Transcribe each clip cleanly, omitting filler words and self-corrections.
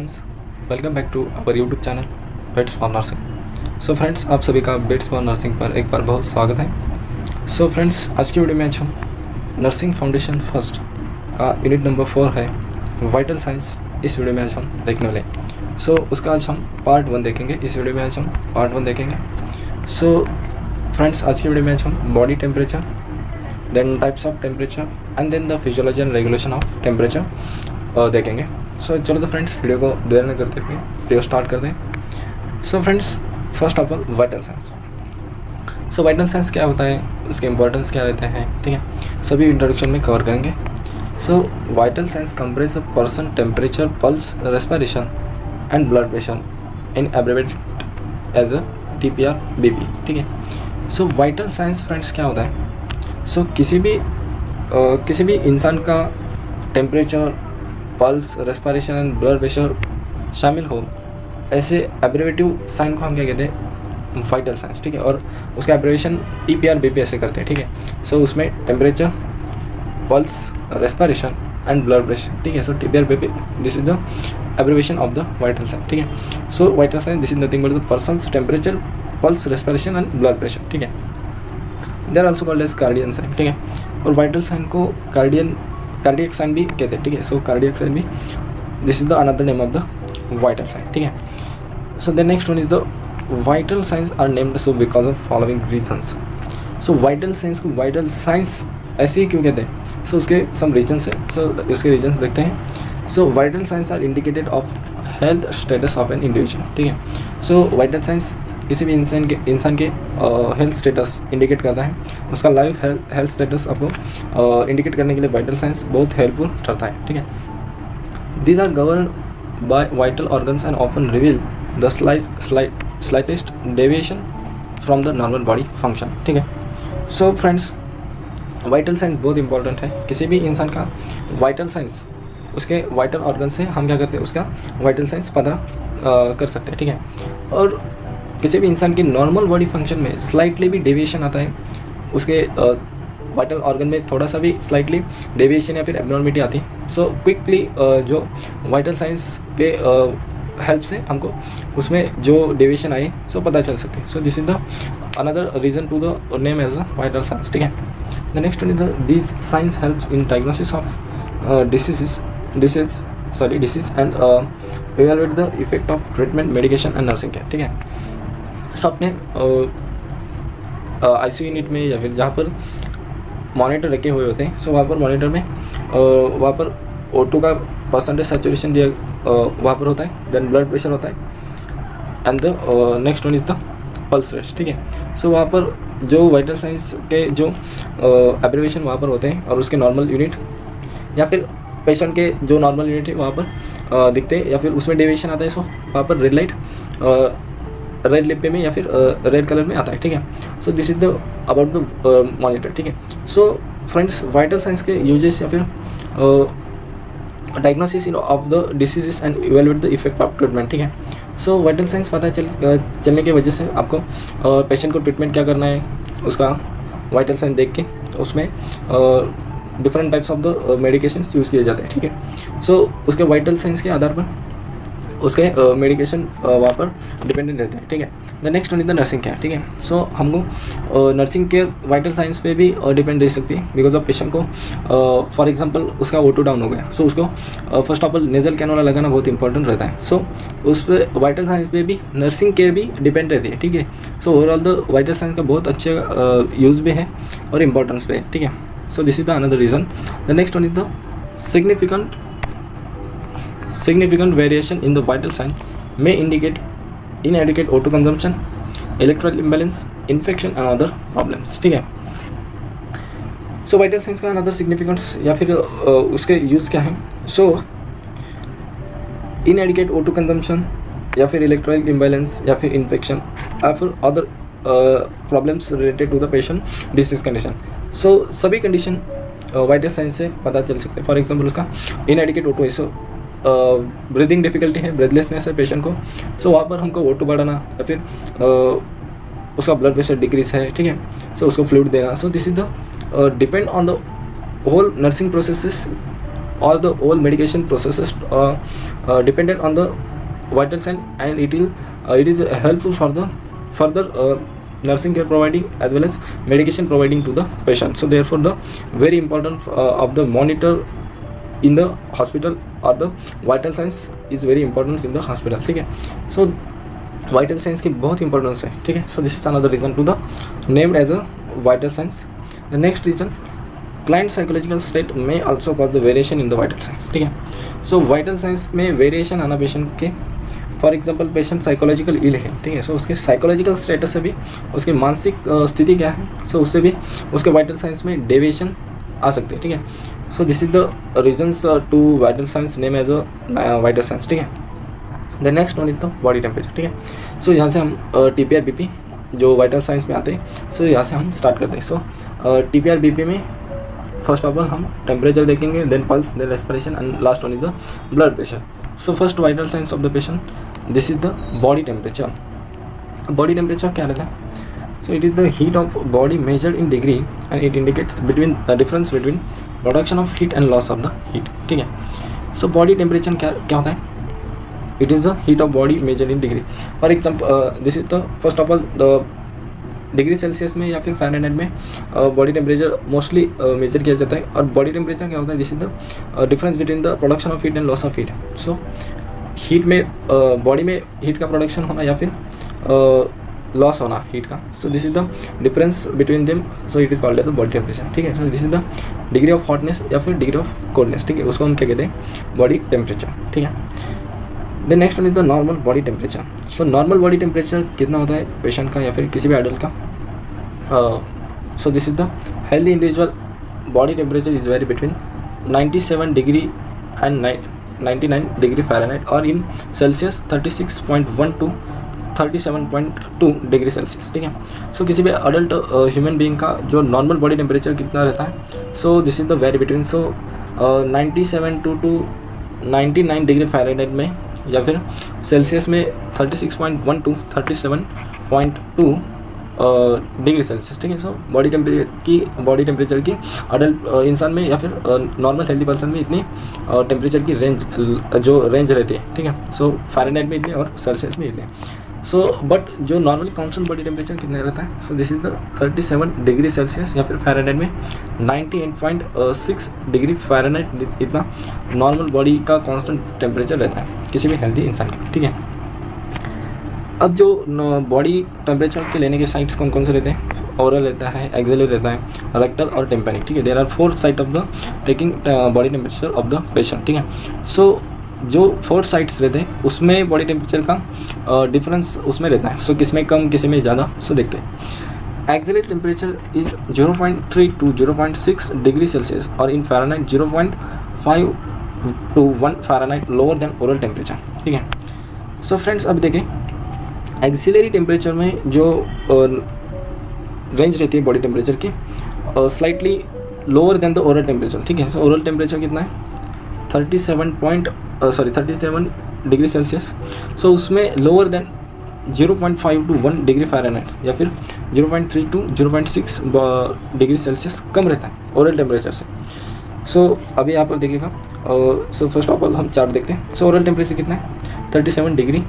Friends, welcome back to our YouTube channel bets for nursing. So friends, आप सभी का bets for nursing पर एक बार बहुत स्वागत है। सो फ्रेंड्स, आज की वीडियो में आज हम नर्सिंग फाउंडेशन फर्स्ट का यूनिट नंबर 4 है वाइटल साइंस, इस वीडियो में आज हम देखने वाले हैं। सो उसका आज हम पार्ट 1 देखेंगे। इस वीडियो में आज हम पार्ट 1 देखेंगे। सो फ्रेंड्स, आज की वीडियो में आज हम body temperature, then types of temperature and then the physiology and regulation of temperature देखेंगे। सो चलो तो फ्रेंड्स, वीडियो को देर न करते हुए वीडियो स्टार्ट कर दें। So friends, first of all vital science. So vital science क्या होता है, उसके इंपॉर्टेंस क्या रहते हैं, ठीक है, सभी इंट्रोडक्शन में कवर करेंगे। So vital signs compress a person temperature, pulse, respiration and blood pressure in abbreviated as a TPR BP, ठीक है। सो वाइटल साइंस फ्रेंड्स क्या होता है, सो किसी भी इंसान का temperature, pulse, respiration and blood pressure शामिल हो, ऐसे एब्रिवेटिव साइन को हम क्या कहते हैं, वाइटल साइंस, ठीक है। और उसका एब्रिवेशन TPR BP ऐसे करते हैं, ठीक है। सो उसमें temperature, pulse, respiration and blood pressure, ठीक है। So TPR BP, this is the abbreviation of the vital sign, ठीक है। So vital sign this is nothing but the person's temperature, pulse, respiration and blood pressure, ठीक है। They are also called as cardinal sign, ठीक है। और vital sign को cardiac sign भी कहते हैं, ठीक है। सो कार्डियक साइन भी, this is the another name of the vital sign, ठीक है। So the next one is the vital signs are named so because of following reasons. So vital signs को vital signs ऐसे ही क्यों कहते हैं, सो उसके सम रीजन्स है। सो इसके रीजन्स देखते हैं। So vital signs are indicated of health status of an individual, ठीक है। सो वाइटल साइंस किसी भी इंसान के हेल्थ स्टेटस इंडिकेट करता है। उसका लाइव हेल्थ स्टेटस आपको इंडिकेट करने के लिए वाइटल साइंस बहुत हेल्पफुल करता है, ठीक है। These are govern by vital organs and often reveal the slightest deviation from the normal body function, ठीक है। सो फ्रेंड्स, वाइटल साइंस बहुत इंपॉर्टेंट है। किसी भी इंसान का वाइटल साइंस, उसके वाइटल ऑर्गन से हम क्या करते हैं, उसका वाइटल साइंस पता कर सकते हैं, ठीक है। और किसी भी इंसान के नॉर्मल बॉडी फंक्शन में स्लाइटली भी डेविएशन आता है, उसके वाइटल ऑर्गन में थोड़ा सा भी स्लाइटली डेविएशन या फिर एब्नॉर्मिटी आती है, सो क्विकली जो वाइटल साइंस के हेल्प से हमको उसमें जो डेविएशन आए सो पता चल सकते हैं। So this is the another reason to the name as a vital signs, ठीक है। The next one is the this signs helps in diagnosis of disease and evaluate the effect of treatment, medication and nursing care, ठीक है। सो अपने ICU unit में या फिर जहाँ पर मॉनिटर रखे हुए होते हैं, सो वहाँ पर मॉनिटर में वहाँ पर O2 का परसेंटेज सैचुरेशन दिया वहाँ पर होता है, देन ब्लड प्रेशर होता है and the next one is the pulse rate, ठीक है। सो वहाँ पर जो वाइटल साइंस के जो एब्रिवेशन वहाँ पर होते हैं और उसके नॉर्मल यूनिट या फिर पेशेंट के जो नॉर्मल यूनिट है वहाँ पर दिखते हैं या फिर उसमें डेविएशन आता है, सो वहाँ पर रेड लाइट रेड लिप में या फिर रेड कलर में आता है, ठीक है। So this is the about the monitor, ठीक है। सो फ्रेंड्स, वाइटल साइंस के यूजेस या फिर diagnosis of the diseases and evaluate the effect of treatment, ठीक है। सो वाइटल साइंस पता चलने की वजह से आपको पेशेंट को ट्रीटमेंट क्या करना है, उसका वाइटल साइन देख के उसमें different types of the medications use किए जाते हैं, ठीक है। सो उसके वाइटल साइंस के आधार पर उसके मेडिकेशन वहाँ पर डिपेंडेंट रहते हैं, ठीक है। The next one is the nursing care, ठीक है। सो हमको नर्सिंग केयर वाइटल साइंस पे भी डिपेंड रह सकती है बिकॉज ऑफ पेशेंट को फॉर एग्जांपल उसका O2 डाउन हो गया, सो उसको first of all nasal cannula लगाना बहुत इंपॉर्टेंट रहता है। सो उस पर वाइटल साइंस पे भी नर्सिंग केयर भी डिपेंड रहती है, ठीक है। So overall the vital science का बहुत अच्छा यूज़ भी है और इम्पोर्टेंस भी है, ठीक है। So this is the another reason. The next one is the significant variation in the vital sign may indicate inadequate O2 consumption, electrolyte imbalance, infection and other problems, ठीक है। सो वाइटल साइंस का another significance या फिर उसके use क्या है, सो inadequate O2 consumption या फिर electrolyte imbalance या फिर infection या फिर other problems related to the patient disease condition। सो सभी कंडीशन वाइटल साइंस से पता चल सकते हैं। फॉर एग्जाम्पल उसका inadequate O2 है, सो ब्रीदिंग डिफ़िकल्टी है, ब्रेथलेसनेस है पेशेंट को, सो वहाँ पर हमको O2 बढ़ाना या फिर उसका ब्लड प्रेशर डिक्रीज है, ठीक है। सो उसको फ्लूइड देना। So this is the depend on the whole nursing processes all the all medication processes dependent on the vital sign, and it is helpful for the further nursing care providing as well as medication providing to the patient. So therefore the very important of the monitor in the hospital or the vital signs is very important in the hospital. ठीक है, so vital signs की बहुत importance है. ठीक है, so this is another reason to the named as a vital signs. The next reason, client psychological state may also cause the variation in the vital signs. ठीक है, so vital signs में variation आना patient के, for example patient psychological इल है. ठीक है, सो उसके psychological status से भी उसकी मानसिक स्थिति क्या है, सो उससे भी उसके वाइटल साइंस में डेविएशन आ सकते हैं. ठीक है, so this is the reasons to vital signs name as a vital signs. ठीक है, the next one is the body temperature. ठीक है, सो यहाँ से हम TPR BP जो वाइटल साइंस में आते हैं, सो यहाँ से हम स्टार्ट करते हैं. सो TPR BP में फर्स्ट ऑफ ऑल हम टेम्परेचर देखेंगे, then pulse, then respiration and last one is the blood pressure. So first vital signs of the patient, this is the body temperature. Body temperature क्या रहता है, so it is the heat of body measured in degree and it indicates between difference between production of heat and loss of the heat. ठीक है, so body temperature क्या होता है, it is the heat of body measured in degree. For example this is the first of all the degree Celsius में या फिर Fahrenheit में body temperature mostly major किया जाता है. और बॉडी टेम्परेचर क्या होता है, this is the difference between the production of heat and loss of heat. So heat में बॉडी में हीट का प्रोडक्शन होना या फिर लॉस होना हीट का, so this is the difference between them, so it is called as the body temperature. ठीक है, so this is the degree of hotness या फिर डिग्री ऑफ कोल्डनेस. ठीक है, उसको हम क्या कहते हैं, बॉडी टेम्परेचर. ठीक है, the next one is the normal body temperature. So normal body temperature कितना होता है पेशेंट का या फिर किसी भी एडल्ट का, so this is the healthy individual body temperature is very between 97 degree and 99 degree Fahrenheit और in Celsius 36.1 to 37.2 degree Celsius. ठीक है, सो किसी भी अडल्ट ह्यूमन बीइंग का जो नॉर्मल बॉडी टेम्परेचर कितना रहता है, so this is the very between, so 97 to 99 degree Fahrenheit में या फिर सेल्सियस में 36.1 टू 37.2 डिग्री सेल्सियस. ठीक है, सो बॉडी टेम्परेचर की अडल्ट इंसान में या फिर नॉर्मल हेल्दी पर्सन में इतनी टेम्परेचर की रेंज रहती है. ठीक है, सो फ़ारेनहाइट में इतने और सेल्सियस में इतने. सो बट जो नॉर्मली कांस्टेंट बॉडी टेम्परेचर कितना रहता है, so this is the 37 degree Celsius या फिर फ़ारेनहाइट में 98.6 डिग्री फ़ारेनहाइट इतना नॉर्मल बॉडी का कांस्टेंट टेम्परेचर रहता है किसी भी हेल्दी इंसान का. ठीक है, अब जो बॉडी टेम्परेचर के लेने के साइट्स कौन कौन से रहते हैं, ओरल रहता है, एक्सिलरी रहता है, रेक्टल और टेम्पेनिक. ठीक है, there are 4 site of the taking body temperature of the patient. ठीक है, सो जो 4 साइट्स रहते हैं उसमें बॉडी टेम्परेचर का डिफरेंस उसमें रहता है. सो किस में कम किसी में ज़्यादा, सो देखते हैं. Axillary temperature is 0.3 to 0.6 degree Celsius और in Fahrenheit 0.5 to 1 Fahrenheit lower than oral temperature. ठीक है, सो फ्रेंड्स अब देखें एक्सिलरी टेम्परेचर में जो रेंज रहती है बॉडी टेम्परेचर की slightly lower than the oral temperature. ठीक है, सो ओरल टेम्परेचर कितना है 37 डिग्री सेल्सियस. सो उसमें lower than 0.5 to 1 degree Fahrenheit या फिर 0.3 टू 0.6 डिग्री सेल्सियस कम रहता है ओरल टेम्परेचर से. सो अभी यहाँ पर देखिएगा, सो फर्स्ट ऑफ ऑल हम चार्ट देखते हैं. सो ओरल टेम्परेचर कितना है 37 डिग्री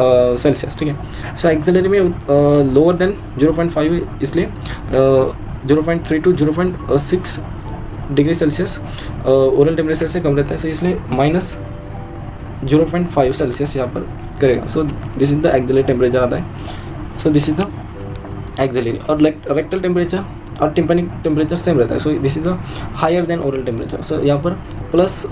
सेल्सियस. ठीक है, सो एक्सिलरी में लोअर देन 0.5 इसलिए 0.3 to 0.6 degree Celsius oral temperature से कम रहता है, सो इसलिए -0.5 सेल्सियस यहाँ पर करेगा. So this is the axillary temperature आता है. So this is the axillary. और रेक्टल टेम्परेचर और टिम्पेनिक टेम्परेचर सेम रहता है. So this is the higher than oral temperature. So यहाँ पर प्लस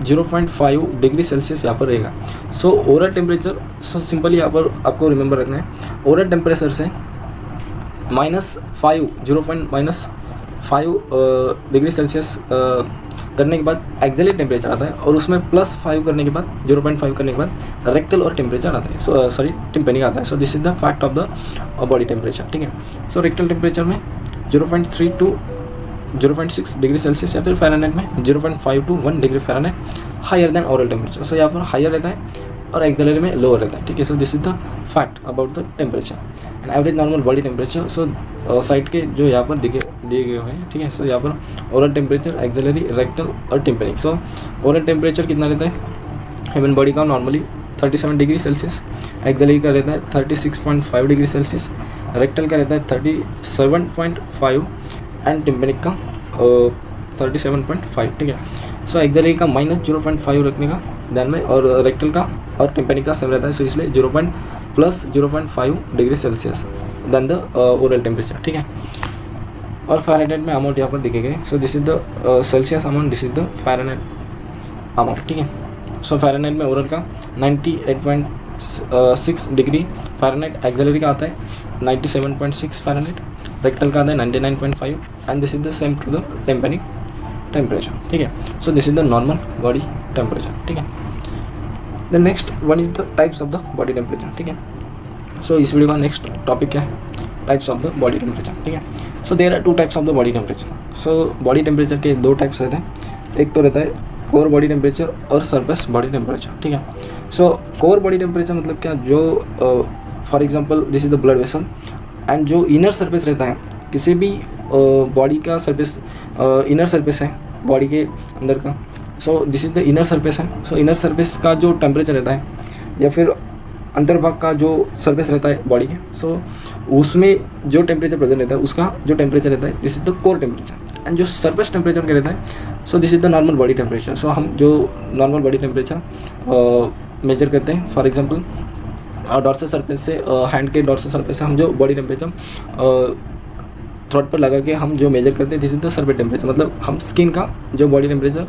0.5 डिग्री सेल्सियस यहाँ पर रहेगा. So oral temperature, so simply यहाँ पर आपको रिमेंबर रखना है, ओरल टेम्परेचर से -5 डिग्री सेल्सियस करने के बाद एक्सिलरी टेम्परेचर आता है और उसमें +5 करने के बाद 0.5 करने के बाद रेक्टल और टेम्परेचर आता है, सो सॉरी टिम्पेनिक आता है. So this is the fact of the body temperature. ठीक है, सो रेक्टल टेम्परेचर में 0.3 टू 0.6 डिग्री सेल्सियस या फिर फ़ारेनहाइट में 0.5 to 1 degree Fahrenheit higher than oral temperature. So यहाँ पर हायर रहता है और एक्सिलरी में लोअर रहता है. ठीक है, so this is the fact about the temperature and average normal body temperature. So site के जो यहाँ पर दिए गए हुए हैं, ठीक है। सो यहाँ पर ओरल टेम्परेचर, एक्सिलरी, रेक्टल और टिम्पेनिक। सो ओरल टेम्परेचर कितना रहता है ह्यूमन बॉडी का नॉर्मली 37 डिग्री सेल्सियस, एक्सिलरी का रहता है 36.5 डिग्री सेल्सियस, रेक्टल का रहता है 37.5 एंड टिम्पेनिक का 37.5, ठीक है। सो एक्सिलरी का -0.5 रखने का ध्यान में, और रेक्टल का और टिम्पेनिक का सेम रहता है, सो इसलिए 0.5 degree Celsius then the oral temperature, ठीक है। और फ़ारेनहाइट में अमाउंट यहाँ पर दिखे गए। सो this is the Celsius amount, this is the Fahrenheit amount, ठीक है। सो फ़ारेनहाइट में ओरल का 98.6 डिग्री फ़ारेनहाइट, एक्सिलरी का आता है 97.6 फ़ारेनहाइट, रेक्टल का आता है 99.5 and this is the same to the tympanic temperature, ठीक है। So this is the normal body temperature, ठीक है। The next one is the types of the body temperature, ठीक है। सो इस वीडियो का नेक्स्ट टॉपिक क्या है, types of the body temperature, ठीक है। So there are 2 types of the body temperature. So body temperature के 2 टाइप्स रहते हैं, एक तो रहता है कोर बॉडी टेम्परेचर और सरफेस बॉडी टेम्परेचर, ठीक है। सो कोर बॉडी टेम्परेचर मतलब क्या, जो for example this is the blood vessel and जो इनर सरफेस रहता है किसी भी बॉडी का सरफेस, इनर सरफेस है बॉडी के अंदर का, so this is the inner surface है। सो इनर सरफेस का जो टेम्परेचर रहता है या फिर अंतर्भाग का जो सरफेस रहता है बॉडी के, सो उसमें जो टेम्परेचर प्रेजेंट रहता है उसका जो टेम्परेचर रहता है this is the core temperature. And जो सरफेस टेम्परेचर क्या रहता है, so this is the normal body temperature. So हम जो नॉर्मल बॉडी टेम्परेचर मेजर करते हैं, फॉर एग्जांपल डॉर्सल सरफेस से, हैंड के डॉर्सल सरफेस से हम जो बॉडी टेम्परेचर थ्रोट पर लगा के हम जो मेजर करते हैं this is the surface temperature, मतलब हम स्किन का जो बॉडी टेम्परेचर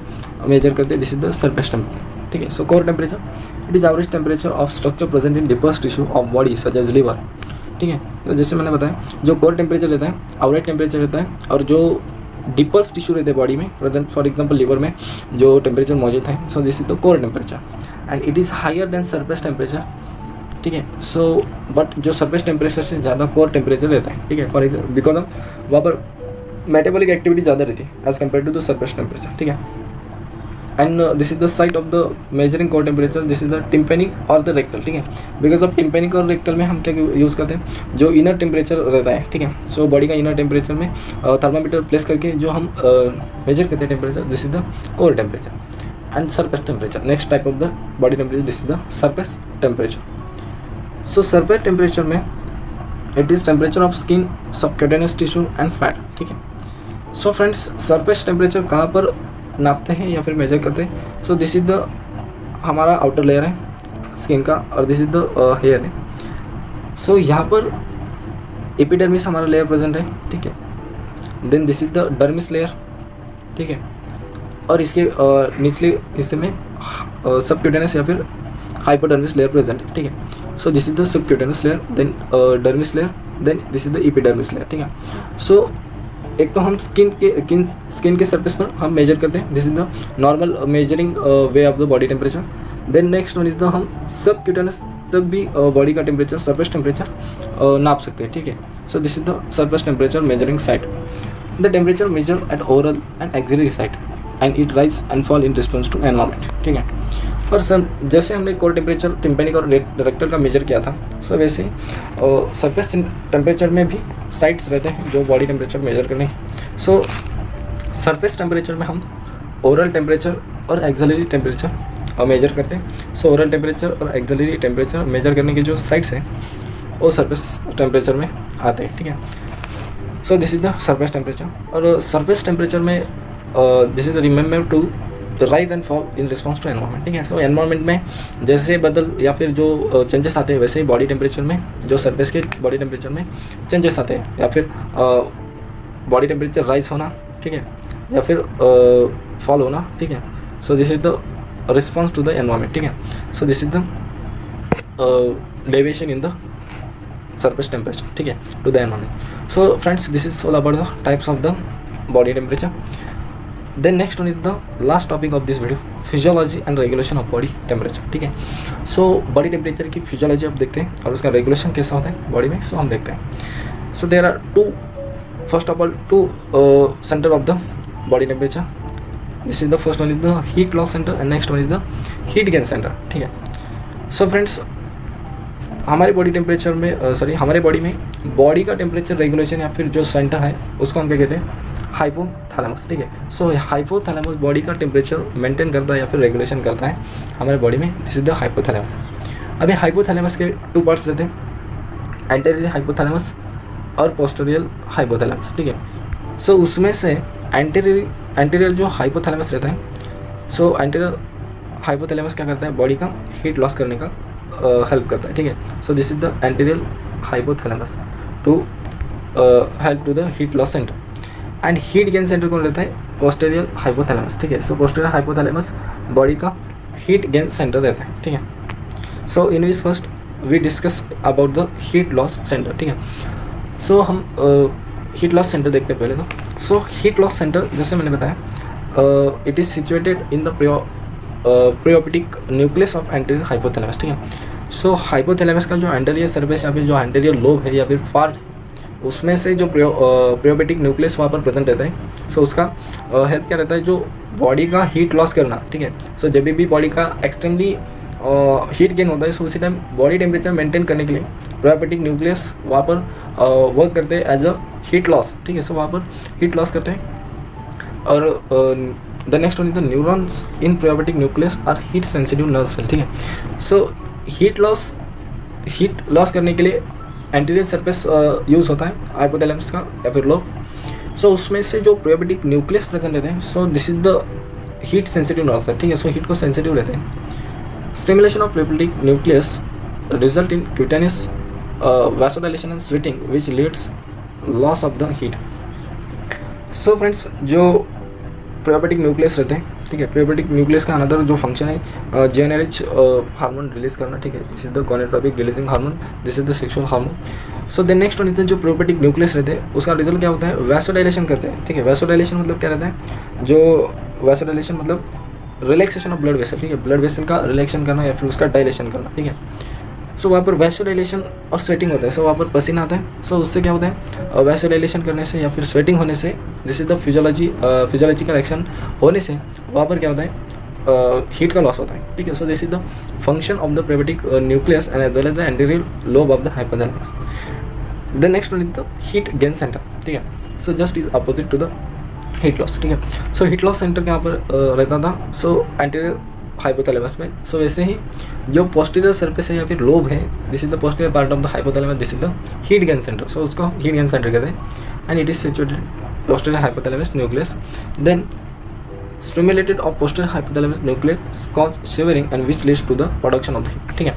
मेजर करते हैं this is the surface temperature, ठीक है। So core temperature it is average temperature of structure present in deepest tissue of body such as liver, ठीक है। तो जैसे मैंने बताया जो कोर टेम्परेचर रहता है एवरेज टेम्परेचर रहता है, और जो डीपेस्ट टिश्यू रहते हैं बॉडी में प्रेजेंट, फॉर एग्जांपल लिवर में जो टेम्परेचर मौजूद है, so this is the core temperature and it is higher than surface temperature, ठीक है। सो बट जो सरफेस टेम्परेचर से ज़्यादा कोर टेम्परेचर रहता है, ठीक है, फॉर एग्जाम्पल बिकॉज ऑफ वहाँ पर मेटाबॉलिक एक्टिविटी ज़्यादा रहती है as compare to the surface temperature, ठीक है। And this is the site of the measuring core temperature, this is the tympanic और द रेक्टल, ठीक है। बिकॉज ऑफ टिम्पेनिक और रेक्टल में हम क्या यूज़ करते हैं, जो इनर टेम्परेचर रहता है, ठीक है। सो बॉडी का इनर टेम्परेचर में थर्मामीटर प्लेस करके जो हम मेजर करते हैं temperature, this is the core temperature and surface temperature. Next type of the body temperature this is the surface temperature. So surface temperature में it is temperature of skin, subcutaneous tissue and fat, ठीक है। So friends surface temperature कहाँ पर नापते हैं या फिर major करते हैं, सो दिस इज द हमारा आउटर लेयर है स्किन का, और दिस इज द हेयर है। सो यहाँ पर एपिडर्मिस हमारा लेयर प्रेजेंट है, ठीक है। Then this is the dermis layer, ठीक है, और इसके निचले हिस्से में सबक्यूटेनियस या फिर हाइपोडर्मिस लेयर प्रेजेंट है, ठीक है। So this is the subcutaneous layer, then dermis layer, then this is the epidermis layer, ठीक है। सो एक तो हम स्किन के सरफेस पर हम मेजर करते हैं, this is the normal measuring way of the body temperature. Then next one is the हम सबक्यूटेनियस तक भी बॉडी का टेम्परेचर, सरफेस टेम्परेचर नाप सकते हैं, ठीक है। So this is the surface temperature measuring site, the temperature measure at oral and axillary site and it rise and fall in response to environment, ठीक है। पर सर जैसे हमने कोर टेम्परेचर, टिम्पेनिक और रेक्टल का मेजर किया था, सो वैसे सरफेस टेम्परेचर में भी साइट्स रहते हैं जो बॉडी टेम्परेचर मेजर करने। सो सरफेस टेम्परेचर में हम ओरल टेम्परेचर और एक्सिलरी टेम्परेचर मेजर करते हैं। सो ओरल टेम्परेचर और एक्सिलरी टेम्परेचर मेजर करने के जो साइट्स हैं वो सरफेस टेम्परेचर में आते हैं, ठीक है। So this is the surface temperature, और सरफेस टेम्परेचर में this is remember to rise and fall in response to environment, ठीक है। सो एनवायरमेंट में जैसे बदल या फिर जो चेंजेस आते हैं वैसे ही बॉडी टेम्परेचर में, जो सरफेस के बॉडी टेम्परेचर में चेंजेस आते हैं, या फिर बॉडी टेम्परेचर राइज होना, ठीक है, या फिर फॉल होना, ठीक है। So this is the response to the environment, ठीक है। So this is the deviation in the surface temperature, ठीक है, to the environment. So friends this is all about the types of the body temperature. Then next one is the last topic of this video, physiology and regulation of body temperature, ठीक है। So body temperature की physiology आप देखते हैं और उसका regulation कैसा होता है बॉडी में, सो हम देखते हैं। So there are two, first of all two center of the body temperature, this is the first one is the heat loss center and next one is the heat gain center, ठीक है। So friends हमारे body temperature में हमारे body में body का temperature regulation या फिर जो सेंटर है उसको हम क्या कहते हैं, हाइपोथैलेमस, ठीक है। सो हाइपोथैलेमस बॉडी का टेम्परेचर मेंटेन करता है या फिर रेगुलेशन करता है हमारे बॉडी में, दिस इज द हाइपोथैलेमस। अभी हाइपोथैलेमस के 2 पार्ट्स रहते हैं, एंटेरियर हाइपोथैलेमस और पोस्टीरियर हाइपोथैलेमस, ठीक है। सो उसमें से एंटेरियर जो हाइपोथैलेमस रहता है, सो एंटेरियर हाइपोथैलेमस क्या करता है, बॉडी का हीट लॉस करने का हेल्प करता है, ठीक है। So this is the anterior hypothalamus to help to the heat loss center. And heat gain center कौन रहता है, पोस्टीरियर हाइपोथैलेमस, ठीक है। सो पोस्टीरियर हाइपोथैलेमस बॉडी का हीट गेन सेंटर रहता है, ठीक है। So in which first we discuss about the heat loss center, ठीक है। सो हम हीट लॉस सेंटर देखते हैं पहले तो। सो हीट लॉस सेंटर जैसे मैंने बताया, it is situated in the preoptic nucleus of anterior hypothalamus, ठीक है। सो हाइपोथैलेमस का जो एंटेरियर सर्फेस या फिर जो एंटेरियर लोब है या फिर पार्ट, उसमें से जो प्रियोपिटिक न्यूक्लियस वहाँ पर प्रेजेंट रहता है। सो उसका हेल्प क्या रहता है, जो बॉडी का हीट लॉस करना, ठीक है। सो जब भी बॉडी का एक्सट्रीमली हीट गेन होता है, सो उसी टाइम बॉडी टेम्परेचर मेंटेन करने के लिए प्रियोपिटिक न्यूक्लियस वहाँ पर वर्क करते हैं एज अ हीट लॉस, ठीक है। सो वहाँ पर हीट लॉस करते हैं। और the next one is the neurons in preoptic nucleus are heat sensitive nerve cell, ठीक है। सो हीट लॉस करने के लिए एंटीरियर सरफेस यूज़ होता है हाइपोथैलेमस का या फिर लोब। सो उसमें से जो प्रियोपिटिक न्यूक्लियस प्रेजेंट रहते हैं, so this is the heat sensitive nerve cell, ठीक है। सो हीट को सेंसिटिव रहते हैं। Stimulation of प्रियोपिटिक nucleus result in cutaneous vasodilation and sweating which leads loss of the heat. So friends, जो preoptic nucleus रहते हैं, ठीक है, प्रियोपिटिक न्यूक्लियस का अनदर जो फंक्शन है GnRH हार्मोन रिलीज करना, ठीक है। This is the gonadotropic releasing hormone, this is the sexual hormone. So then next one is जो प्रियोपिटिक न्यूक्लियस रहते हैं उसका रिजल्ट क्या होता है, वैसोडाइलेशन करते हैं, ठीक है। वैसोडाइलेशन मतलब क्या रहता है, जो वैसोडाइलेशन मतलब रिलैक्सेशन ऑफ ब्लड वेसल, ठीक है। ब्लड वेसल का रिलैक्सेशन करना या फिर उसका डायलेशन करना, ठीक है। सो वहाँ पर वैसोडाइलेशन और स्वेटिंग होता है। सो वहाँ पर पसीना आता है। सो उससे क्या होता है, वैसोडाइलेशन करने से या फिर स्वेटिंग होने से, this is the physiological action होने से वहाँ पर क्या होता है, हीट का लॉस होता है, ठीक है। So this is the function of the preoptic nucleus and as well as the anterior lobe of the hypothalamus. The next one is the heat gain center, ठीक है। So just is opposite to the heat loss, ठीक है। So heat loss centre यहाँ पर रहता था, सो anterior hypothalamus में। सो वैसे ही जो पोस्टीरियर सरफेस है या फिर लोब है, this is the posterior part of the hypothalamus, this is the heat gain center. So उसको हीट गेन सेंटर कहते हैं and it is situated posterior hypothalamus nucleus. Then stimulated of posterior hypothalamus nucleus cause shivering and which leads to the production of the heat, ठीक है।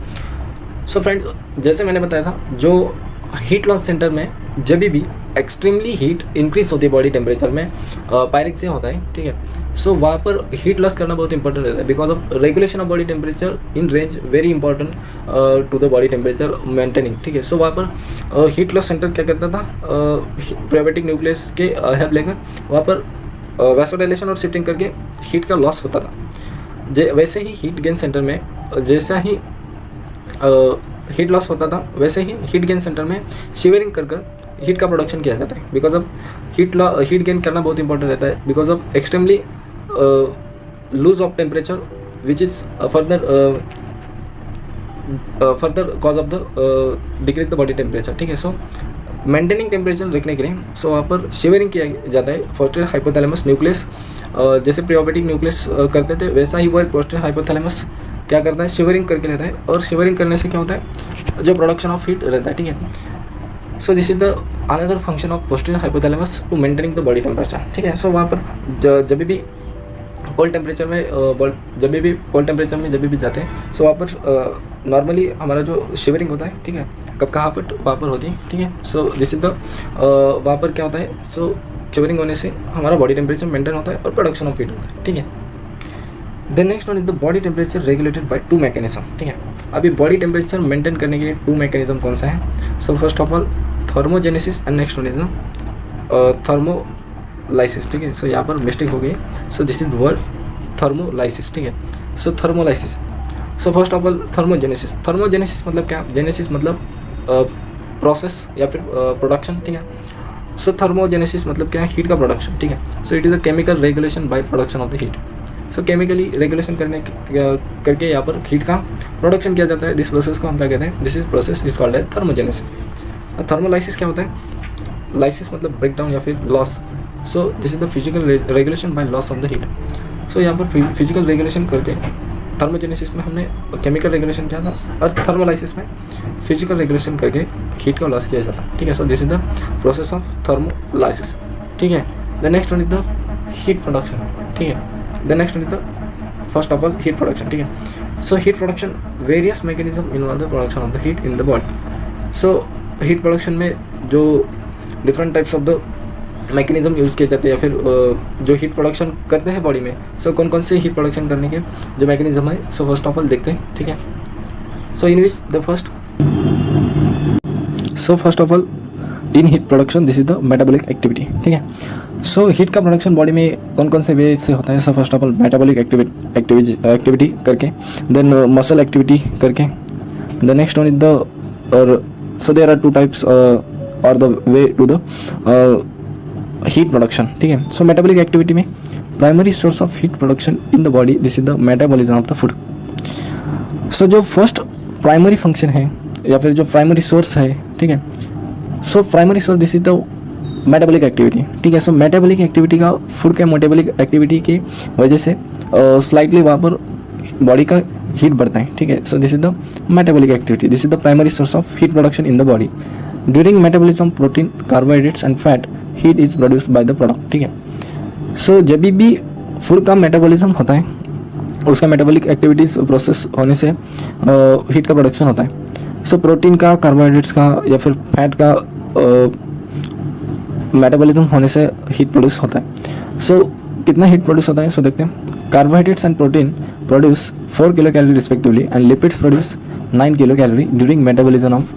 So friends, जैसे मैंने बताया था, जो हीट लॉस सेंटर में जब भी एक्सट्रीमली हीट इंक्रीज होती है बॉडी टेम्परेचर में, पायरिक से होता है, ठीक है। सो वहाँ पर हीट लॉस करना बहुत इंपॉर्टेंट रहता है because of regulation of body temperature in range, very important to the body temperature maintaining, ठीक है। सो वहाँ पर हीट लॉस सेंटर क्या करता था, प्रियोपिटिक न्यूक्लियस के हेल्प लेकर वहाँ पर वैसोडाइलेशन और शिफ्टिंग करके हीट का लॉस होता था। वैसे ही हीट गेन सेंटर में जैसा ही हीट लॉस होता था, वैसे ही हीट गेन सेंटर में शिवरिंग कर हीट का प्रोडक्शन किया जाता है। बिकॉज ऑफ हीट गेन करना बहुत इंपॉर्टेंट रहता है because of extremely lose of temperature which is further cause of the decrease the body temperature, ठीक है। सो मेंटेनिंग टेम्परेचर रखने के लिए सो वहाँ पर शिवरिंग किया जाता है पोस्टीरियर हाइपोथैलेमस न्यूक्लियस। जैसे प्रियोपिटिक न्यूक्लियस करते थे वैसा ही वो एक पोस्टीरियर हाइपोथैलेमस क्या करता है, शिवरिंग करके लेता है। और शिवरिंग करने से क्या होता है, जो प्रोडक्शन ऑफ हीट रहता है, ठीक है। So this is the another function of posterior hypothalamus to maintaining the body temperature, ठीक है। सो वहाँ पर जब भी कोल्ड टेम्परेचर में जब भी जाते हैं, सो वहाँ पर नॉर्मली हमारा जो शिवरिंग होता है, ठीक है, कब कहाँ पर वहाँ पर होती है, ठीक है। सो दिस इज द वहाँ पर क्या होता है, सो शिवरिंग होने से हमारा बॉडी टेम्परेचर मेंटेन होता है और प्रोडक्शन ऑफ हीट होता है, ठीक है। Then next one is the body temperature regulated by 2 mechanism, ठीक है। अभी बॉडी टेम्परेचर मेंटेन करने के लिए 2 मैकेनिज्म कौन सा है, so first of all thermogenesis and next one is thermolysis, ठीक है। सो यहाँ पर मिस्टेक हो गई, so this is word thermolysis, ठीक है। So thermolysis, so first of all thermogenesis मतलब क्या, जेनेसिस मतलब प्रोसेस या फिर प्रोडक्शन, ठीक है। सो थर्मोजेनेसिस मतलब क्या है, हीट का प्रोडक्शन, ठीक है। So it is the chemical regulation by production of the heat. So chemically regulation करके यहाँ पर हीट का प्रोडक्शन किया जाता है। दिस प्रोसेस को हम क्या कहते हैं, this is process is called as thermogenesis. Thermolysis क्या होता है? लाइसिस मतलब ब्रेक डाउन या फिर loss. So this is the physical regulation by loss of the heat. So यहाँ पर फिजिकल रेगुलेशन करके थर्मोजेनेसिस में हमने केमिकल रेगुलेशन किया था, और थर्मोलाइसिस में फिजिकल रेगुलेशन करके हीट का लॉस किया जाता है। ठीक है, so this is the process of thermolysis. ठीक है, the next one is the heat production. ठीक है, the next one is the first of all heat production. ठीक है, so heat production various mechanism involve the production of the heat in the body. So heat production में जो different types of the mechanism use किए जाते हैं, या फिर जो हीट प्रोडक्शन करते हैं बॉडी में, सो कौन कौन से हीट प्रोडक्शन करने के जो मैकेनिज्म है, सो फर्स्ट ऑफ ऑल देखते हैं। ठीक है, so in which the first of all in heat production this is the metabolic activity. ठीक है, सो हीट का प्रोडक्शन बॉडी में कौन कौन से वे से होता है? So first of all metabolic activity करके, देन मसल एक्टिविटी करके, the next one is the, और so there are two types और the way to the heat production. ठीक है, सो मेटाबॉलिक एक्टिविटी में primary source of heat production in the body this is the metabolism of the food. So जो first primary function है या फिर जो primary source है, ठीक है, so primary source this is the metabolic activity. ठीक है, सो मेटाबॉलिक एक्टिविटी का फूड के मेटाबॉलिक एक्टिविटी की वजह से स्लाइटली वहाँ पर बॉडी का हीट बढ़ता है। ठीक है, so this is the metabolic activity, this is the primary source of heat production in the body. During metabolism protein, carbohydrates and fat heat is produced by the product. ठीक है, सो जब भी food का metabolism होता है, उसका metabolic activities process होने से हीट का प्रोडक्शन होता है। सो प्रोटीन का, कार्बोहाइड्रेट्स का या फिर फैट का मेटाबॉलिज्म होने से हीट प्रोड्यूस होता है। सो कितना हीट प्रोड्यूस होता है? सो देखते हैं। Carbohydrates and protein produce 4 kilo calorie respectively and lipids produce 9 kilo calorie during metabolism of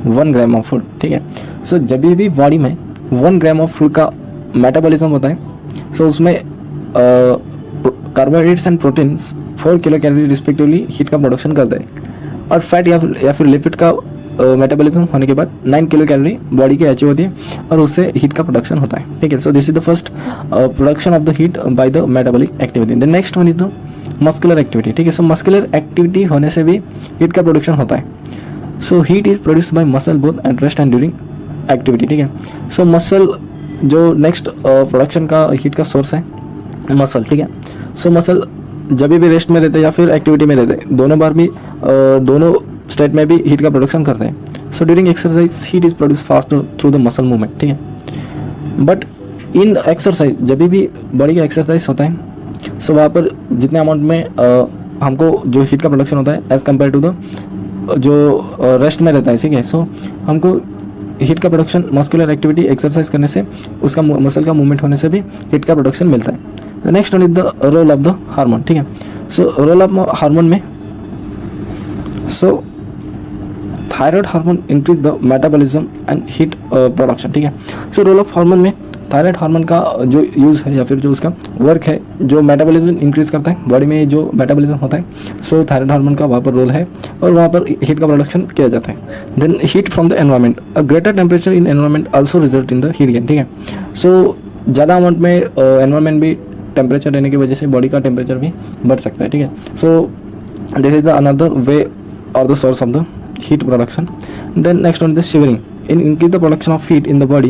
1 gram of food. ठीक है, सो जब भी बॉडी में 1 ग्राम ऑफ फूड का मेटाबॉलिज्म होता है, सो उसमें carbohydrates and proteins 4 kilo calorie respectively heat का प्रोडक्शन करते हैं, और फैट या फिर लिपिड का मेटाबॉलिज्म होने के बाद 9 किलो कैलोरी बॉडी की अचीव होती है, और उससे हीट का प्रोडक्शन होता है। ठीक है, so this is the first production of the heat by the metabolic activity. The next one is the muscular activity. ठीक है, सो मस्कुलर एक्टिविटी होने से भी हीट का प्रोडक्शन होता है। So heat is produced by muscle both at rest and during activity. ठीक है, सो मसल जो नेक्स्ट प्रोडक्शन का हीट का सोर्स है, मसल। ठीक है, सो मसल जब भी रेस्ट में रहते हैं या फिर एक्टिविटी में रहते हैं, दोनों बार भी दोनों स्टेट में भी हीट का प्रोडक्शन करते हैं। So during exercise heat is produce fast through the muscle movement. ठीक है, बट इन एक्सरसाइज जब भी बॉडी का एक्सरसाइज होता है, सो वहाँ पर जितने अमाउंट में हमको जो हीट का प्रोडक्शन होता है एज कम्पेयर टू द जो रेस्ट में रहता है। ठीक है, सो हमको हीट का प्रोडक्शन मस्कुलर एक्टिविटी एक्सरसाइज करने से, उसका मसल का मूवमेंट होने से भी हीट का प्रोडक्शन मिलता है। Next one is the role of the hormone. ठीक है, सो रोल ऑफ हार्मोन में, so thyroid hormone increase the metabolism and heat production. ठीक है, सो रोल ऑफ हार्मोन में थायराइड हार्मोन का जो यूज़ है या फिर जो उसका वर्क है, जो मेटाबॉलिज्म इंक्रीज करता है बॉडी में, जो मेटाबॉलिज्म होता है, सो थायराइड हार्मोन का वहाँ पर रोल है और वहाँ पर हीट का प्रोडक्शन किया जाता है। Then heat from the environment, a greater temperature in environment also result in the heat gain. ठीक है, सो ज़्यादा अमाउंट में एनवायरमेंट भी टेम्परेचर रहने की वजह से बॉडी का टेम्परेचर भी बढ़ सकता है। ठीक है, so this is the another way और the source of the heat production. Then next one is the shivering. Increase the production of heat in the body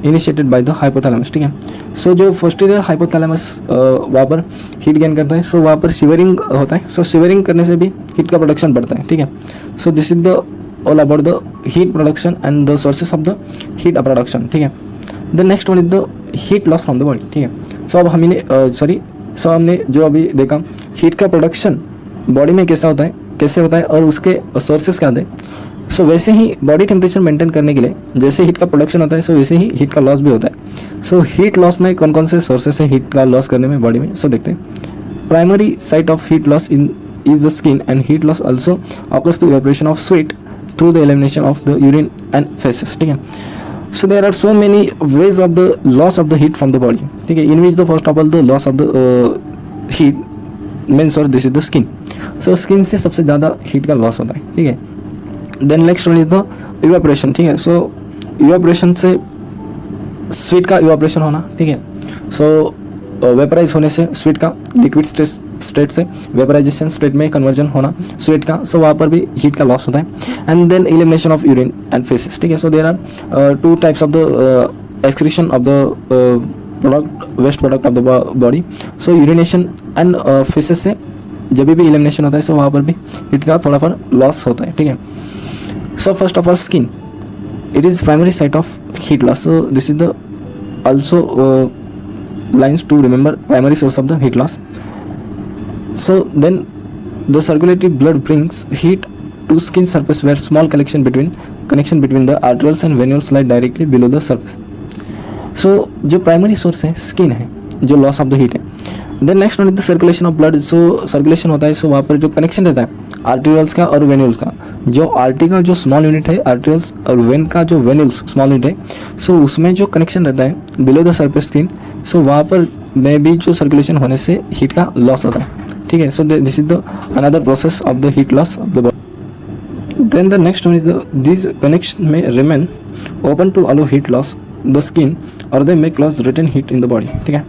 initiated by the hypothalamus. ठीक है, so जो posterior hypothalamus वहाँ पर heat gain करता है, सो वहाँ पर शिवरिंग होता है। सो शिवरिंग करने से भी हीट का प्रोडक्शन बढ़ता है। ठीक है, so this is the all about the heat production and the sources of the heat production. ठीक है, the next one is the heat loss from the body. ठीक है, सो अब हमने जो अभी देखा हीट का प्रोडक्शन बॉडी में कैसे होता है और उसके सोर्सेस क्या थे। सो वैसे ही बॉडी टेम्परेचर मेंटेन करने के लिए जैसे हीट का प्रोडक्शन होता है, सो वैसे ही हीट का लॉस भी होता है। सो हीट लॉस में कौन कौन से सोर्सेस है हीट का लॉस करने में बॉडी में, सो देखते हैं। Primary site of heat loss is the skin, and heat loss also occurs through evaporation of sweat through the elimination of the urine and feces. ठीक है, so there are so many ways of the loss of the heat from the body. ठीक है, in which the first of all the loss of the heat main source this is the skin. So skin से सबसे ज़्यादा heat का loss होता है। ठीक है, then next one is the evaporation. ठीक है, सो इवेपोरेशन से स्वीट का इवेपोरेशन होना। ठीक है, सो वेपराइज होने से स्वीट का लिक्विड स्टेट से वेपराइजेशन स्टेट में कन्वर्जन होना स्वेट का, सो वहाँ पर भी हीट का लॉस होता है। And then elimination of urine and faeces, ठीक है। So there are two types of the excretion of the product, waste product of the body. So urination and faeces से जब भी एलिमिनेशन होता है सो वहाँ पर भी हीट का थोड़ा पर लॉस होता है, ठीक है। So first of all skin, it is primary site of heat loss, so this is the also lines to remember primary source of the heat loss. So then the circulatory blood brings heat to skin surface where small connection between the arterioles and venules lie directly below the surface. So जो primary source है skin है, जो loss of the heat है। Then next one is the circulation of blood, so circulation होता है सो वहाँ पर जो कनेक्शन रहता है आर्टेरियल्स का और वेन्यूल्स का, जो आर्टी का जो स्मॉल यूनिट है आर्टेरियल्स और वेन का जो वेन्यूल्स स्मॉल यूनिट है, सो उसमें जो कनेक्शन रहता है बिलो द सरफेस स्किन, सो वहाँ पर में भी जो सर्कुलेशन होने से हीट का लॉस होता है, ठीक है। So this is the another process of the heat loss of the body. Then the next one is the this connection में remain open to allow heat loss the skin और they may close retain heat in the body, ठीक है।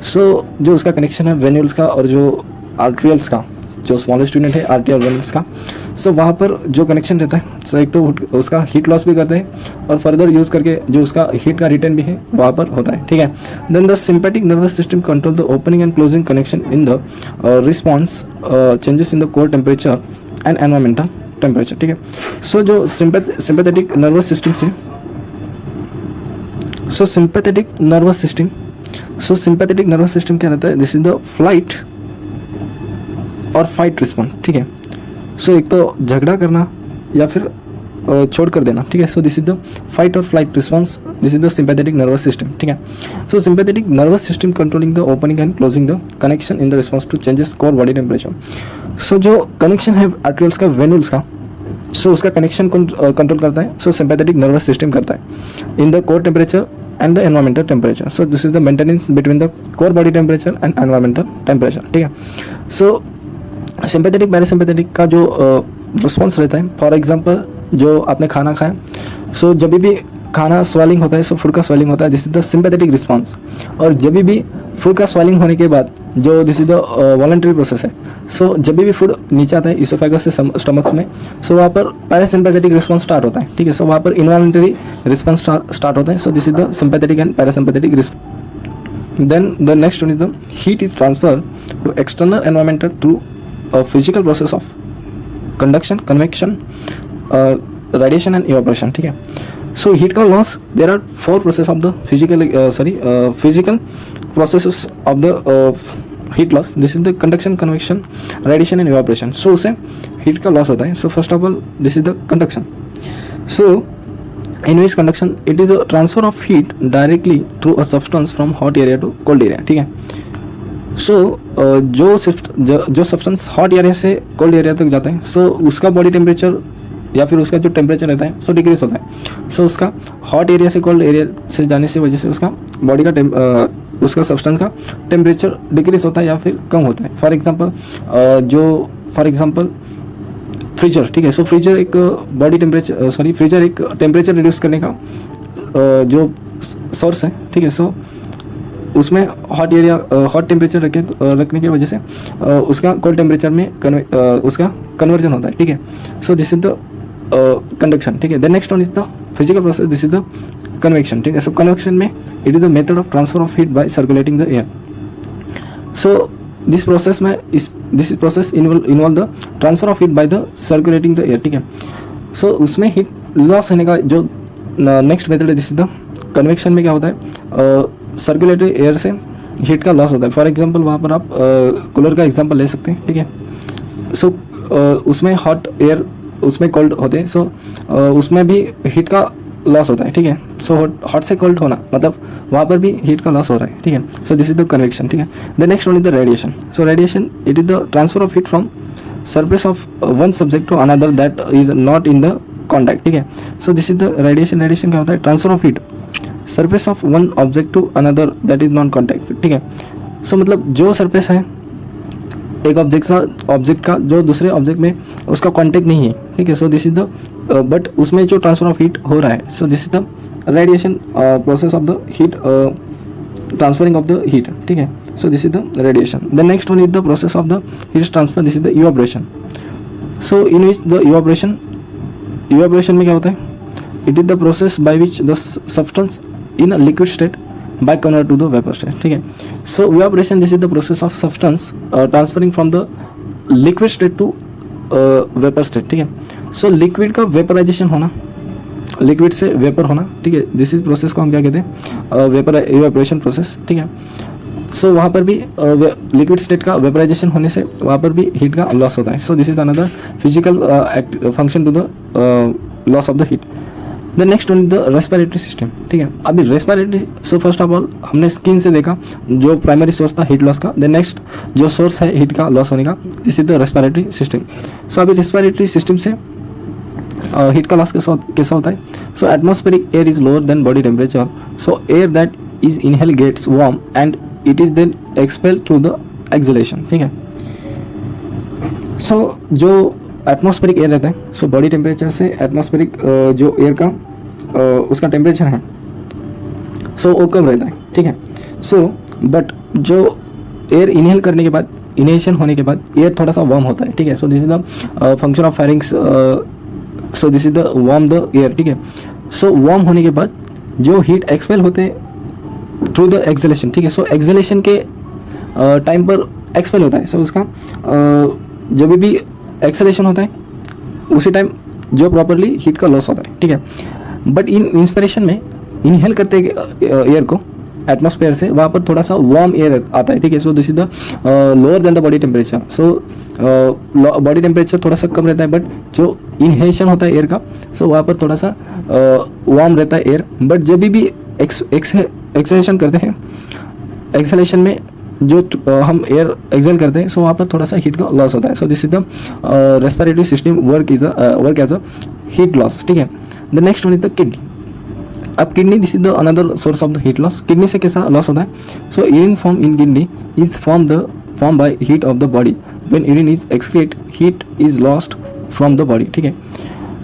So जो उसका connection है venules का और जो आर्टेरियल्स का, जो स्मॉलेस्ट यूनिट है आर्टरी और वेन्यूल्स का, सो वहाँ पर जो कनेक्शन रहता है सो एक तो उसका हीट लॉस भी करते हैं और फर्दर यूज़ करके जो उसका हीट का रिटर्न भी है वहाँ पर होता है, ठीक है। Then the sympathetic nervous system control the opening and closing connection in the response changes in the core temperature and environmental temperature, ठीक है। सो जो सिंपैथेटिक नर्वस सिस्टम से सिंपैथेटिक नर्वस सिस्टम क्या रहता है, दिस इज द फ्लाइट और fight response, ठीक है। सो एक तो झगड़ा करना या फिर छोड़ कर देना, ठीक है। So this is the fight और flight response, this is the sympathetic nervous system, ठीक है। So sympathetic nervous system controlling the opening and closing the connection in the response to changes core body temperature. So जो connection है आर्टेरियल्स का venules का, सो उसका connection control करता है, so sympathetic nervous system करता है इन the core temperature and the environmental temperature. So this is the maintenance between the core body temperature and environmental temperature, ठीक है। So sympathetic parasympathetic का जो रिस्पॉन्स रहता है, फॉर एग्जांपल जो आपने खाना खाया, सो जब भी खाना स्वेलिंग होता है, सो फूड का स्वेलिंग होता है, this is the sympathetic response. और जब भी फूड का स्वेलिंग होने के बाद जो this is the voluntary process है, सो जब भी फूड नीचे आता है इसोफेगस से स्टमक्स में, सो वहाँ पर पैरासिम्पैथेटिक रिस्पॉन्स स्टार्ट होता है, ठीक है। सो वहाँ पर इनवॉलंटरी रिस्पॉन्स स्टार्ट होता है, so this is the sympathetic and parasympathetic response. Then the next one is the heat is transfer to external environmental through a physical process of conduction, convection, radiation and evaporation, ठीक है। So heat का loss, there are 4 process of the physical processes of the heat loss, this is the conduction, convection, radiation and evaporation. So उससे heat का loss होता है। So first of all this is the conduction. So in which conduction it is a transfer of heat directly through a substance from hot area to cold area, ठीक है। So जो substance hot area से cold area तक जाता है, सो उसका body temperature या फिर उसका जो टेम्परेचर रहता है सो डिक्रीज होता है। सो उसका हॉट एरिया से कोल्ड एरिया से जाने से वजह से उसका बॉडी का उसका सब्सटेंस का टेम्परेचर डिक्रीज होता है या फिर कम होता है। फॉर एग्जांपल फ्रीजर, ठीक है। सो फ्रीजर एक बॉडी टेम्परेचर फ्रीजर एक टेम्परेचर रिड्यूस करने का जो सोर्स है, ठीक है। सो उसमें हॉट टेम्परेचर रखने की वजह से उसका कोल्ड टेम्परेचर में उसका कन्वर्जन होता है, ठीक है। So this is the conduction, ठीक है। The next one is the physical process, this is the convection, ठीक है। सो कन्वेक्शन में it is the method of transfer of heat bye circulating the air. So this process involve the transfer of heat by the circulating the air, ठीक है। So उसमें heat loss होने का जो next method है, this is the convection में क्या होता है, सर्कुलेटरी एयर से हीट का लॉस होता है। फॉर एग्जांपल वहाँ पर आप कूलर का एग्जांपल ले सकते हैं, ठीक है। सो उसमें हॉट एयर उसमें कोल्ड होते हैं, सो उसमें भी हीट का लॉस होता है, ठीक है। सो हॉट से कोल्ड होना मतलब वहाँ पर भी हीट का लॉस हो रहा है, ठीक है। So this is the convection, ठीक है। The next one is the radiation. So radiation it is the transfer of heat from surface of one subject to another that is not in the contact, ठीक है। So this is the radiation. Radiation क्या होता है, transfer of heat surface of one object to another that is non contact, ठीक है। सो मतलब जो surface है एक ऑब्जेक्ट का जो दूसरे ऑब्जेक्ट में उसका कॉन्टैक्ट नहीं है, ठीक है। So this is the but उसमें जो ट्रांसफर ऑफ हीट हो रहा है, so this is the radiation process of the heat transferring of the heat, ठीक है। So this is the radiation. The next one is the process of the heat transfer. This is the evaporation. So in which the evaporation में क्या होता है? It is the process by which the substance in a liquid state by convert to the vapor state. ठीक है. So evaporation, this is the process of substance transferring from the liquid state to vapor state. ठीक है. So liquid का vaporization होना, liquid से vapour होना, ठीक है, दिस इज प्रोसेस को हम क्या कहते हैं? Vapour evaporation process. ठीक है. सो वहाँ पर भी लिक्विड स्टेट का वेपराइजेशन होने से वहाँ पर भी हीट का लॉस होता है. So this is another physical function to the loss of the heat. The next one is the respiratory system. ठीक है. अभी respiratory, so first of all हमने स्किन से देखा जो प्राइमरी सोर्स था हीट लॉस का. द नेक्स्ट जो सोर्स है हीट का लॉस होने का, this is the respiratory system. So अभी रेस्पिरेटरी सिस्टम से हीट का लॉस कैसा होता है? So atmospheric air is lower than body temperature. So air that is inhale gets warm and it is then expel through the exhalation. ठीक है. So जो atmospheric air रहता है, सो बॉडी टेम्परेचर से एटमॉस्फेरिक जो एयर का उसका temperature है, सो वो कम रहता है. ठीक है. सो बट जो एयर इनहेल करने के बाद, इनहेलेशन होने के बाद एयर थोड़ा सा वार्म होता है. ठीक है. So this is the function of pharynx. So this is the warm the air. ठीक है. सो वार्म होने के बाद जो हीट एक्सपेल होते हैं थ्रू द एक्सहेलेशन. ठीक है. सो एक्सहेलेशन के टाइम पर एक्सपेल होता है. सो उसका जब भी एक्सहेलेशन होता है उसी टाइम जो प्रॉपरली हीट का लॉस होता है. ठीक है. बट इन इंस्पिरेशन में इनहेल करते एयर को एटमॉस्फेयर से, वहाँ पर थोड़ा सा वार्म एयर आता है. ठीक है. So this is the lower than the body temperature. So body temperature थोड़ा सा कम रहता है, बट जो इनहेलेशन होता है एयर का, सो वहाँ पर थोड़ा सा वार्म रहता है एयर. बट जब भी एक्सहेलेशन करते हैं, एक्सहेलेशन में जो हम एयर एक्सहेल करते हैं, सो वहाँ पर थोड़ा सा हीट का लॉस होता है. So this is the respiratory system work as a heat loss. ठीक है. The next one is the kidney. अब kidney, this is the another source of the heat loss. Kidney से कैसा लॉस होता है? So urine form in kidney is form by heat of the body. When urine is excrete, heat is lost from the body. ठीक है.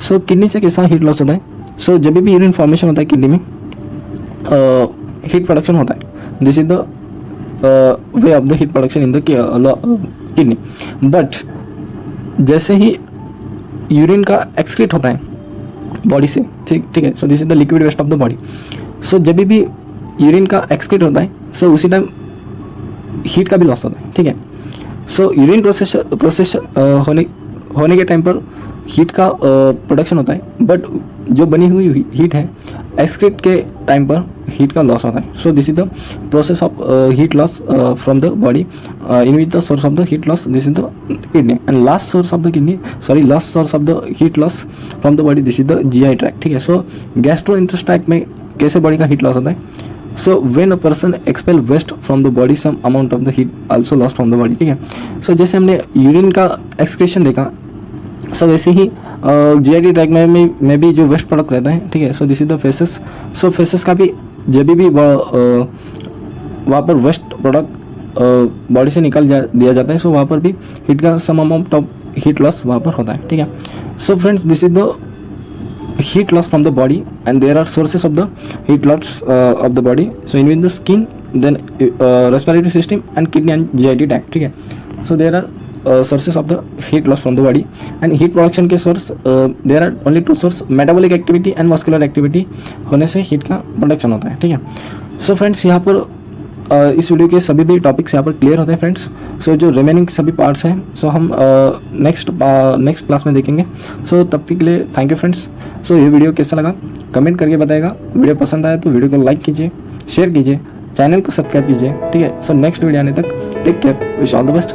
सो kidney से कैसा heat loss होता है? सो जब भी यूरिन फॉर्मेशन होता है किडनी में, हीट प्रोडक्शन होता है. This is the way of the heat production in the kidney. But जैसे ही यूरिन का एक्सक्रीट होता है बॉडी से, ठीक है, so this is the liquid waste of the body. So जब भी यूरिन का एक्सक्रीट होता है, सो उसी टाइम हीट का भी लॉस होता है. ठीक है. सो यूरिन प्रोसेस होने के टाइम पर हीट का प्रोडक्शन होता है, बट जो बनी हुई हीट है एक्सक्रीट के टाइम पर हीट का लॉस होता है. So this is the process of heat loss from the body in which the source of the heat loss, this is the kidney. And last source of the heat loss from the body, this is the GI tract. ठीक है. सो gastrointestinal में कैसे body का heat loss होता है? So when a person expel waste from the body, some amount of the heat also lost from the body. ठीक है. सो जैसे हमने यूरिन का एक्सक्रीशन देखा, सो वैसे ही जीआईटी ट्रैक में भी जो वेस्ट प्रोडक्ट रहता है. ठीक है. So this is the faces. So faces का भी जब भी वहाँ पर वेस्ट प्रोडक्ट बॉडी से निकाल दिया जाता है, सो वहाँ पर भी हीट का some amount of heat loss वहाँ पर होता है. ठीक है. So friends, this is the heat loss from the body, and there are sources of the heat loss of the body. So in the skin, then respiratory system and kidney and GIT tract. ठीक है. So there are sources of the heat loss from the body, and heat production के source there are only two source, metabolic activity and muscular activity होने से heat का production होता है. ठीक है. So friends, यहाँ पर इस वीडियो के सभी भी टॉपिक्स यहाँ पर क्लियर होते हैं फ्रेंड्स. सो जो रिमेनिंग सभी पार्ट्स हैं, सो हम नेक्स्ट क्लास में देखेंगे. सो तब तक के लिए थैंक यू फ्रेंड्स. सो ये वीडियो कैसा लगा कमेंट करके बताएगा. वीडियो पसंद आया तो वीडियो को लाइक कीजिए, शेयर कीजिए, चैनल को सब्सक्राइब कीजिए. ठीक है. सो नेक्स्ट वीडियो आने तक take care, wish all the best.